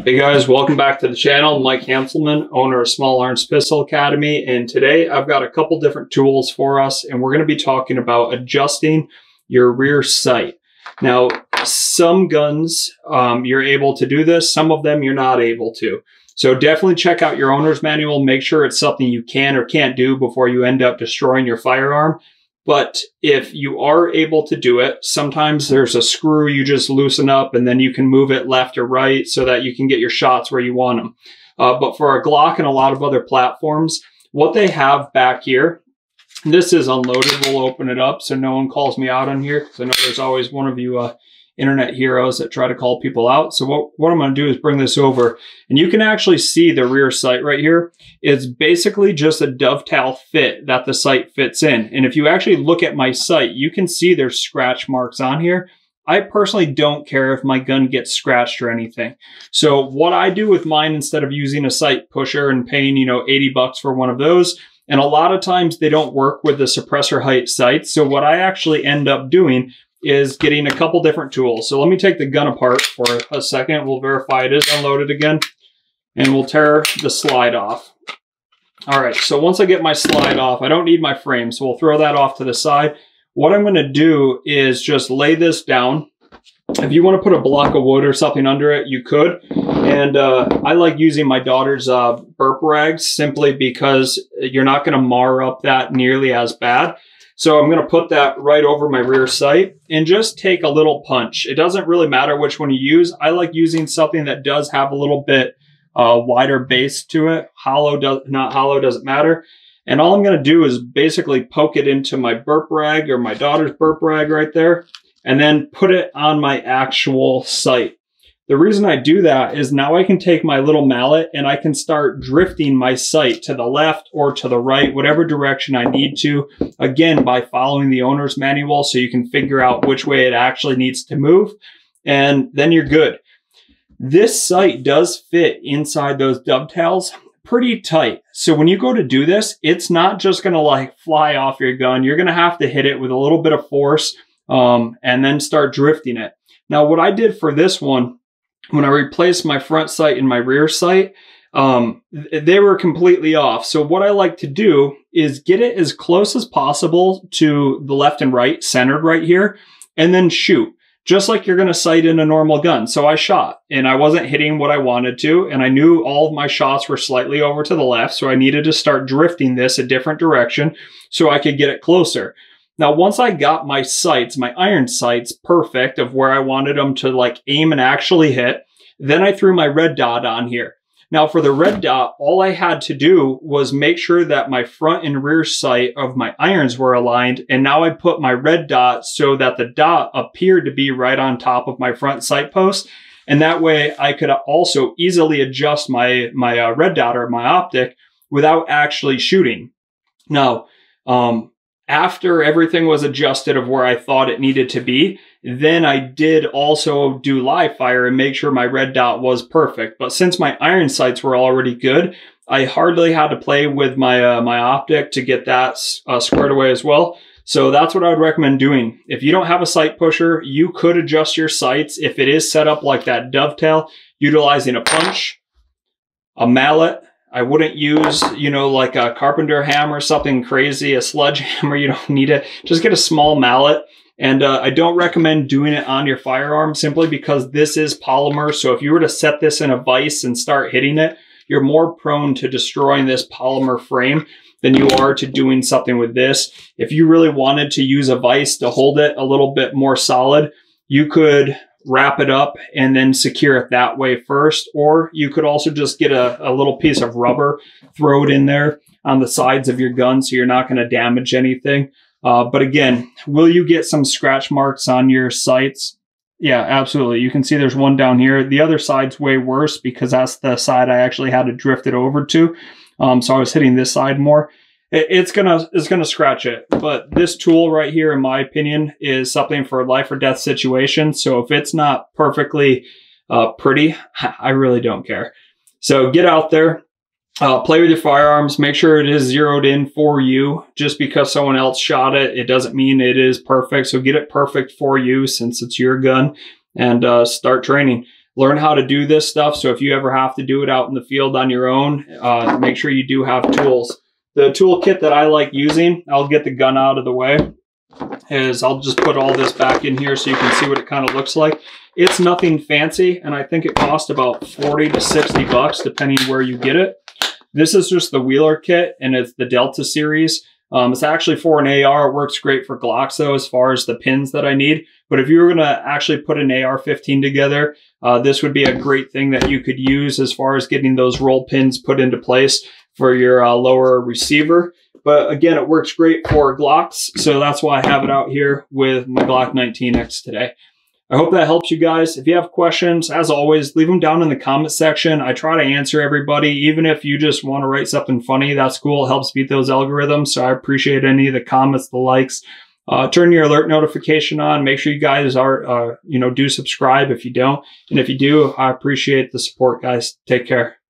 Hey guys, welcome back to the channel. Mike Hanselman, owner of Small Arms Pistol Academy, and today I've got a couple different tools for us, and we're going to be talking about adjusting your rear sight. Now, some guns you're able to do this, some of them you're not able to. So definitely check out your owner's manual, make sure it's something you can or can't do before you end up destroying your firearm. But if you are able to do it, sometimes there's a screw you just loosen up and then you can move it left or right so that you can get your shots where you want them. But for a Glock and a lot of other platforms, what they have back here, this is unloaded. We'll open it up so no one calls me out on here, because I know there's always one of you internet heroes that try to call people out. So what I'm going to do is bring this over, and you can actually see the rear sight right here. It's basically just a dovetail fit that the sight fits in. And if you actually look at my sight, you can see there's scratch marks on here. I personally don't care if my gun gets scratched or anything. So what I do with mine, instead of using a sight pusher and paying, $80 for one of those, and a lot of times they don't work with the suppressor height sights. So what I actually end up doing is getting a couple different tools. So let me take the gun apart for a second. We'll verify it is unloaded again, and we'll tear the slide off. All right, so once I get my slide off, I don't need my frame, so we'll throw that off to the side. What I'm gonna do is just lay this down. If you wanna put a block of wood or something under it, you could. And I like using my daughter's burp rags simply because you're not gonna mar up that nearly as bad. So I'm going to put that right over my rear sight and just take a little punch. It doesn't really matter which one you use. I like using something that does have a little bit wider base to it. Not hollow doesn't matter. And all I'm going to do is basically poke it into my burp rag or my daughter's burp rag right there, and then put it on my actual sight. The reason I do that is now I can take my little mallet and I can start drifting my sight to the left or to the right, whatever direction I need to, again, by following the owner's manual, so you can figure out which way it actually needs to move, and then you're good. This sight does fit inside those dovetails pretty tight. So when you go to do this, it's not just going to like fly off your gun. You're going to have to hit it with a little bit of force and then start drifting it. Now, what I did for this one, when I replaced my front sight and my rear sight, they were completely off. So what I like to do is get it as close as possible to the left and right, centered right here, and then shoot, just like you're going to sight in a normal gun. So I shot, and I wasn't hitting what I wanted to, and I knew all of my shots were slightly over to the left, so I needed to start drifting this a different direction so I could get it closer. Now, once I got my sights, my iron sights, perfect of where I wanted them to like aim and actually hit, then I threw my red dot on here. Now for the red dot, all I had to do was make sure that my front and rear sight of my irons were aligned. And now I put my red dot so that the dot appeared to be right on top of my front sight post. And that way I could also easily adjust my red dot or my optic without actually shooting. Now, after everything was adjusted of where I thought it needed to be, then I did also do live fire and make sure my red dot was perfect. But since my iron sights were already good, I hardly had to play with my my optic to get that squared away as well. So that's what I would recommend doing. If you don't have a sight pusher, you could adjust your sights if it is set up like that dovetail, utilizing a punch, a mallet. I wouldn't use, like a carpenter hammer, something crazy, a sledgehammer. You don't need it. Just get a small mallet. And I don't recommend doing it on your firearm simply because this is polymer. So if you were to set this in a vise and start hitting it, you're more prone to destroying this polymer frame than you are to doing something with this. If you really wanted to use a vise to hold it a little bit more solid, you could wrap it up and then secure it that way first. Or you could also just get a little piece of rubber, throw it in there on the sides of your gun so you're not going to damage anything. But again, will you get some scratch marks on your sights? Yeah, absolutely. You can see there's one down here. The other side's way worse because that's the side I actually had to drift it over to. So I was hitting this side more. It's gonna scratch it. But this tool right here, in my opinion, is something for a life or death situation. So if it's not perfectly pretty, I really don't care. So get out there. Play with your firearms. Make sure it is zeroed in for you. Just because someone else shot it, it doesn't mean it is perfect. So get it perfect for you since it's your gun, and start training. learn how to do this stuff. So if you ever have to do it out in the field on your own, make sure you do have tools. The tool kit that I like using, I'll get the gun out of the way, is I'll just put all this back in here so you can see what it kind of looks like. It's nothing fancy, and I think it costs about 40 to 60 bucks depending where you get it. This is just the Wheeler kit, and it's the Delta series. It's actually for an AR. It works great for Glocks though, as far as the pins that I need. But if you were gonna actually put an AR-15 together, this would be a great thing that you could use as far as getting those roll pins put into place for your lower receiver. But again, it works great for Glocks, so that's why I have it out here with my Glock 19X today. I hope that helps you guys. If you have questions, as always, leave them down in the comment section. I try to answer everybody. Even if you just want to write something funny, that's cool. It helps beat those algorithms, so I appreciate any of the comments, the likes. Turn your alert notification on. Make sure you guys are, do subscribe if you don't. And if you do, I appreciate the support, guys. Take care.